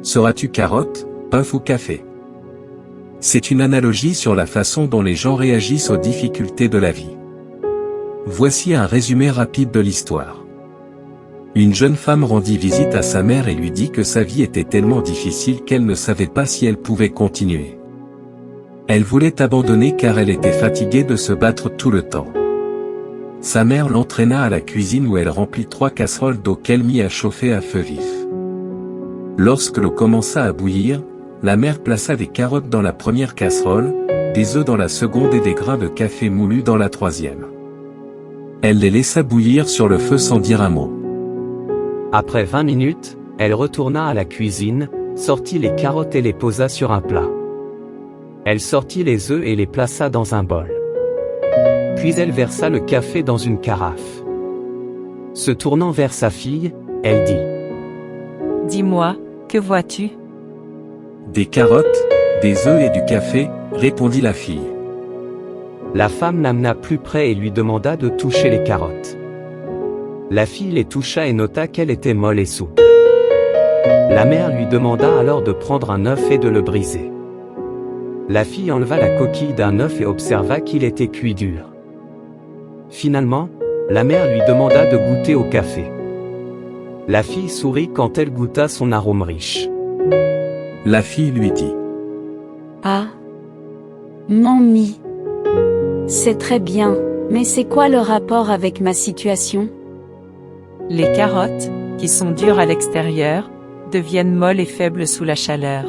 Seras-tu carotte, œuf ou café? C'est une analogie sur la façon dont les gens réagissent aux difficultés de la vie. Voici un résumé rapide de l'histoire. Une jeune femme rendit visite à sa mère et lui dit que sa vie était tellement difficile qu'elle ne savait pas si elle pouvait continuer. Elle voulait abandonner car elle était fatiguée de se battre tout le temps. Sa mère l'entraîna à la cuisine où elle remplit 3 casseroles d'eau qu'elle mit à chauffer à feu vif. Lorsque l'eau commença à bouillir, la mère plaça des carottes dans la première casserole, des œufs dans la seconde et des grains de café moulus dans la troisième. Elle les laissa bouillir sur le feu sans dire un mot. Après 20 minutes, elle retourna à la cuisine, sortit les carottes et les posa sur un plat. Elle sortit les œufs et les plaça dans un bol. Puis elle versa le café dans une carafe. Se tournant vers sa fille, elle dit : « Dis-moi, que vois-tu ? » « Des carottes, des œufs et du café, » répondit la fille. La femme l'amena plus près et lui demanda de toucher les carottes. La fille les toucha et nota qu'elles étaient molles et souples. La mère lui demanda alors de prendre un œuf et de le briser. La fille enleva la coquille d'un œuf et observa qu'il était cuit dur. Finalement, la mère lui demanda de goûter au café. La fille sourit quand elle goûta son arôme riche. La fille lui dit : « Ah, mamie, c'est très bien, mais c'est quoi le rapport avec ma situation ? Les carottes, qui sont dures à l'extérieur, deviennent molles et faibles sous la chaleur.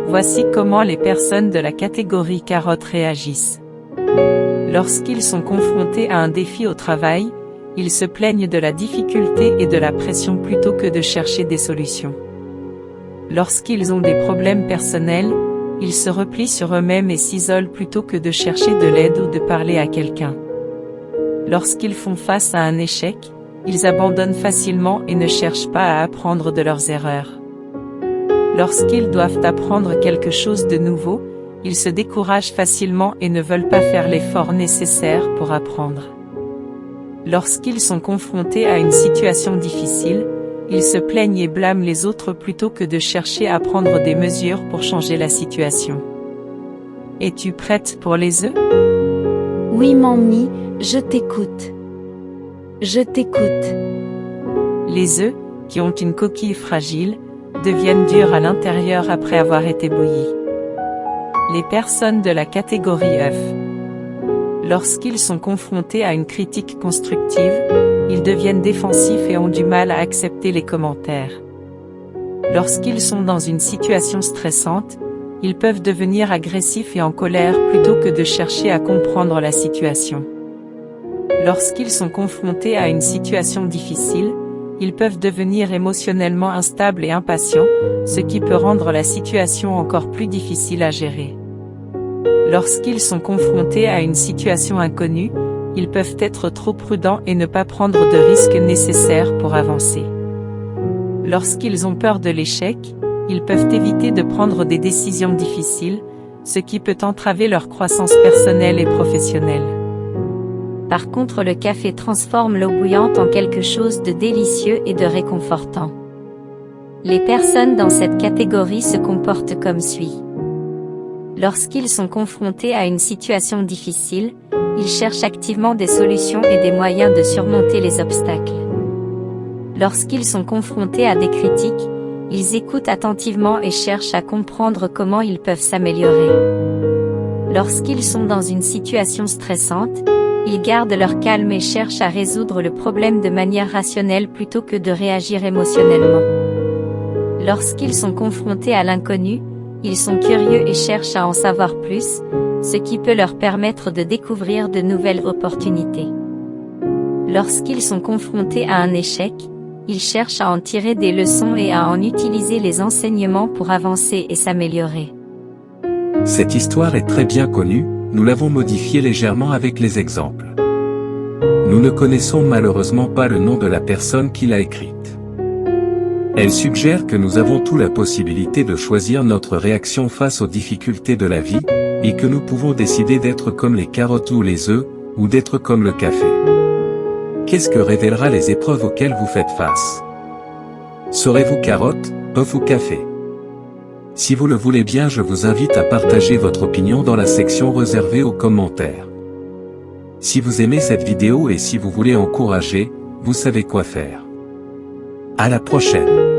Voici comment les personnes de la catégorie carottes réagissent. Lorsqu'ils sont confrontés à un défi au travail, ils se plaignent de la difficulté et de la pression plutôt que de chercher des solutions. Lorsqu'ils ont des problèmes personnels, ils se replient sur eux-mêmes et s'isolent plutôt que de chercher de l'aide ou de parler à quelqu'un. Lorsqu'ils font face à un échec, ils abandonnent facilement et ne cherchent pas à apprendre de leurs erreurs. Lorsqu'ils doivent apprendre quelque chose de nouveau, ils se découragent facilement et ne veulent pas faire l'effort nécessaire pour apprendre. Lorsqu'ils sont confrontés à une situation difficile, ils se plaignent et blâment les autres plutôt que de chercher à prendre des mesures pour changer la situation. Es-tu prête pour les œufs ? Oui, mamie, je t'écoute. Je t'écoute. Les œufs, qui ont une coquille fragile, deviennent durs à l'intérieur après avoir été bouillis. Les personnes de la catégorie œufs. Lorsqu'ils sont confrontés à une critique constructive, ils deviennent défensifs et ont du mal à accepter les commentaires. Lorsqu'ils sont dans une situation stressante, ils peuvent devenir agressifs et en colère plutôt que de chercher à comprendre la situation. Lorsqu'ils sont confrontés à une situation difficile, ils peuvent devenir émotionnellement instables et impatients, ce qui peut rendre la situation encore plus difficile à gérer. Lorsqu'ils sont confrontés à une situation inconnue, ils peuvent être trop prudents et ne pas prendre de risques nécessaires pour avancer. Lorsqu'ils ont peur de l'échec, ils peuvent éviter de prendre des décisions difficiles, ce qui peut entraver leur croissance personnelle et professionnelle. Par contre, le café transforme l'eau bouillante en quelque chose de délicieux et de réconfortant. Les personnes dans cette catégorie se comportent comme suit. Lorsqu'ils sont confrontés à une situation difficile, ils cherchent activement des solutions et des moyens de surmonter les obstacles. Lorsqu'ils sont confrontés à des critiques, ils écoutent attentivement et cherchent à comprendre comment ils peuvent s'améliorer. Lorsqu'ils sont dans une situation stressante, ils gardent leur calme et cherchent à résoudre le problème de manière rationnelle plutôt que de réagir émotionnellement. Lorsqu'ils sont confrontés à l'inconnu, ils sont curieux et cherchent à en savoir plus, ce qui peut leur permettre de découvrir de nouvelles opportunités. Lorsqu'ils sont confrontés à un échec, ils cherchent à en tirer des leçons et à en utiliser les enseignements pour avancer et s'améliorer. Cette histoire est très bien connue, nous l'avons modifiée légèrement avec les exemples. Nous ne connaissons malheureusement pas le nom de la personne qui l'a écrite. Elle suggère que nous avons tous la possibilité de choisir notre réaction face aux difficultés de la vie, et que nous pouvons décider d'être comme les carottes ou les œufs, ou d'être comme le café. Qu'est-ce que révélera les épreuves auxquelles vous faites face ? Serez-vous carotte, œuf ou café? Si vous le voulez bien, je vous invite à partager votre opinion dans la section réservée aux commentaires. Si vous aimez cette vidéo et si vous voulez encourager, vous savez quoi faire. À la prochaine.